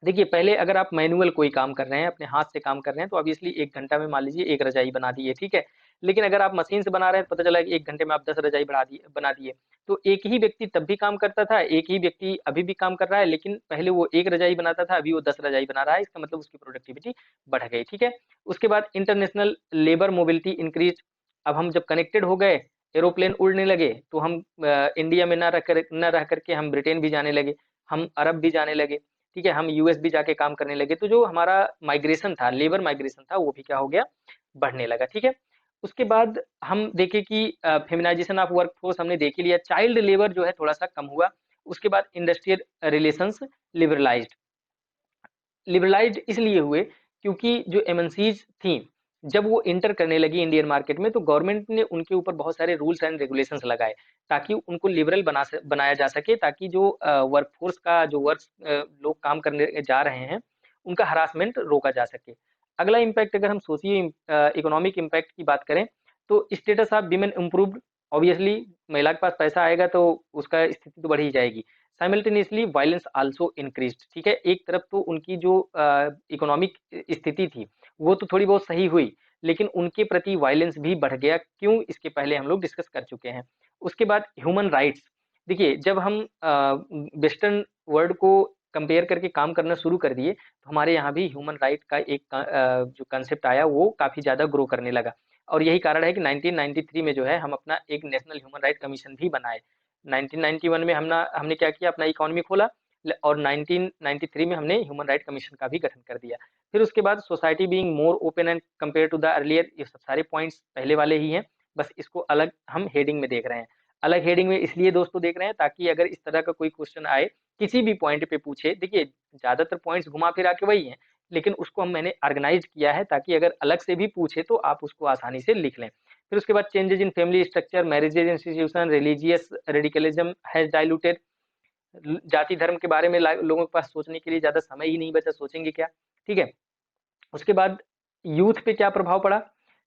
B: देखिए, पहले अगर आप मैनुअल कोई काम कर रहे हैं, अपने हाथ से काम कर रहे हैं, तो ऑब्वियसली 1 घंटा में मान लीजिए 1 रज़ाई बना दिए, ठीक है? लेकिन अगर आप मशीन से बना रहे हैं, तो पता चला कि 1 घंटे में आप 10 रज़ाई बना दिए। तो एक ही व्यक्ति तब भी काम करता था, एक ही व्यक्ति अभी भी काम कर रहा है, लेकिन पहले वो 1 रज़ाई बनाता था, अभी वो 10 रज़ाई बना रहा है, इसका मतलब उसकी प्रोडक्टिविटी बढ़ गई, ठीक है? उसके बाद इंटरनेशनल लेबर मोबिलिटी इंक्रीज़। अब हम जब कनेक्टेड हो गए, एरोप्लेन उड़ने लगे, तो हम इंडिया में ना रह कर के हम ब्रिटेन भी जाने लगे, हम अरब भी जाने लगे। ठीक है, हम यूएस भी जाके काम करने लगे, तो जो हमारा माइग्रेशन था, लेबर माइग्रेशन था, वो भी क्या हो गया? बढ़ने लगा, ठीक है? उसके बाद हम देखें कि फेमिनाइजेशन ऑफ वर्कफोर्स हमने देख ही लिया, चाइल्ड लेबर जो है थोड़ा-सा कम हुआ। उसके बाद इंडस्ट्रियल रिलेशंस लिबरलाइज्ड। लिबरलाइज्ड इसलिए हुए क्योंकि जो एमएनसीज़ थीं, जब वो एंटर करने लगी इंडियन मार्केट में, तो गवर्नमेंट ने उनके ऊपर बहुत सारे रूल्स एंड रेगुलेशंस लगाए, ताकि उनको लिबरल बनाया जा सके, ताकि जो वर्कफ़ोर्स का जो लोग काम करने जा रहे हैं, उनका हरासमेंट रोका जा सके। अगला इम्पैक्ट अगर हम इकोनॉमिक इम्पैक्ट की बात करें, तो status of women improved. Obviously महिला के पास पैसा आएगा तो उसका स्थिति तो बढ़ ही जाएगी। साइमल्टेनियसली वायलेंस आल्सो इंक्रीज्ड, ठीक है? एक तरफ तो उनकी जो इकोनॉमिक स्थिति थी, वो तो थोड़ी बहुत सही हुई, लेकिन उनके प्रति वायलेंस भी बढ़ गया। क्यों? इसके पहले हम लोग डिस्कस कर चुके हैं। उसके बाद ह्यूमन राइट्स। देखिए, जब हम वेस्टर्न वर्ल्ड को कंपेयर करके काम करना शुरू कर दिए, तो हमारे यहाँ भी ह्यूमन राइट का एक जो कांसेप्ट आया, वो काफ़ी ज़्यादा ग्रो करने लगा। और यही कारण है कि 1993 में जो है, हम अपना एक नेशनल ह्यूमन राइट कमीशन भी बनाए। 1991 में हमने क्या किया? अपना इकोनॉमी खोला और 1993 में हमने ह्यूमन राइट कमीशन का भी गठन कर दिया। फिर उसके बाद society being more open and compare to the earlier, ये सब सारे पॉइंट्स पहले वाले ही हैं, बस इसको अलग हम हेडिंग में देख रहे हैं। अलग हेडिंग में इसलिए दोस्तों देख रहे हैं, ताकि अगर इस तरह का कोई क्वेश्चन आए, किसी भी पॉइंट पे पूछे, देखिए ज़्यादातर पॉइंट्स घुमा फिरा के वही हैं, लेकिन उसको मैंने ऑर्गेनाइज़ किया है, ताकि अगर अलग से भी पूछे तो आप उसको आसानी से लिख लें। फिर उसके बाद changes in family structure, marriages institution, religious radicalism has diluted. जाति धर्म के बारे में लोगों के पास सोचने के लिए ज़्यादा समय ही नहीं बचा, सोचेंगे क्या? ठीक है? उसके बाद यूथ पे क्या प्रभाव पड़ा?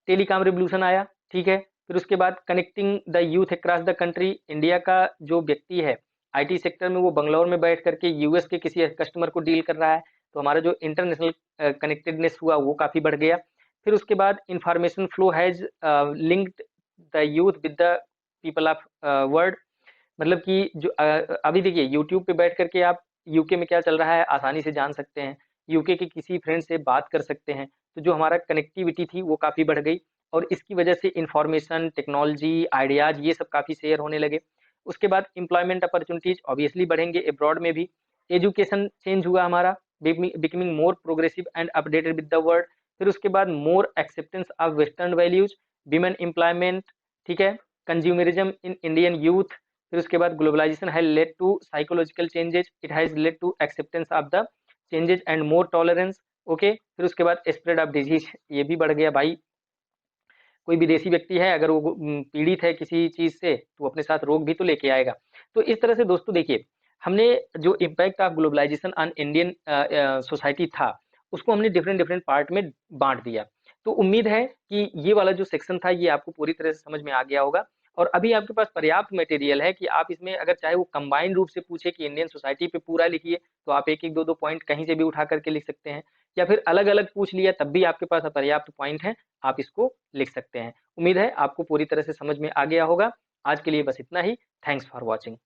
B: टेलीकॉम रिवॉल्यूशन आया, ठीक है? फिर उसके बाद connecting the youth across the country. India का जो व्यक्ति है, आईटी सेक्टर में, वो बंगलौर में बैठ करके यूएस के किसी कस्टमर को डील कर रहा है, तो हमारा जो इंटरनेशनल कनेक्टेडनेस हुआ, वो काफ़ी बढ़ गया। फिर उसके बाद information flow has linked the youth with the people of world. मतलब कि जो अभी देखिए, यूट्यूब पे बैठ कर के आप यूके में क्या चल रहा है आसानी से जान सकते हैं, यूके के किसी फ्रेंड से बात कर सकते हैं। तो जो हमारा कनेक्टिविटी थी, वो काफ़ी बढ़ गई, और इसकी वजह से इन्फॉर्मेशन, टेक्नोलॉजी, आइडियाज़, ये सब काफ़ी शेयर होने लगे। उसके बाद एम्प्लॉयमेंट अपॉर्च्युनिटीज़ ऑब्वियसली बढ़ेंगे अब्रॉड में भी। एजुकेशन चेंज हुआ हमारा, becoming more progressive and updated with the world. फिर उसके बाद more acceptance of western values, women employment, ठीक है? Consumerism in Indian youth. फिर उसके बाद globalization has led to psychological changes, it has led to acceptance of the changes and more tolerance. Okay, फिर उसके बाद स्प्रेड ऑफ डिजीज, ये भी बढ़ गया भाई। कोई विदेशी व्यक्ति है, अगर वो पीड़ित है किसी चीज से, तो वो अपने साथ रोग भी तो लेके आएगा। तो इस तरह से दोस्तों देखिए, हमने जो impact of globalisation on Indian society था, उसको हमने डिफरेंट डिफरेंट पार्ट में बांट दिया। तो उम्मीद है कि ये वाला जो सेक्शन था, ये आपको पूरी तरह से समझ में आ गया होगा, और अभी आपके पास पर्याप्त मटेरियल है कि आप इसमें, अगर चाहे वो कंबाइंड रूप से पूछे कि इंडियन सोसाइटी पे पूरा लिखिए, तो आप एक एक दो दो पॉइंट कहीं से भी उठा करके लिख सकते हैं, या फिर अलग अलग पूछ लिया, तब भी आपके पास पर्याप्त पॉइंट है, आप इसको लिख सकते हैं। उम्मीद है आपको पूरी तरह से समझ में आ गया होगा। आज के लिए बस इतना ही। Thanks for watching.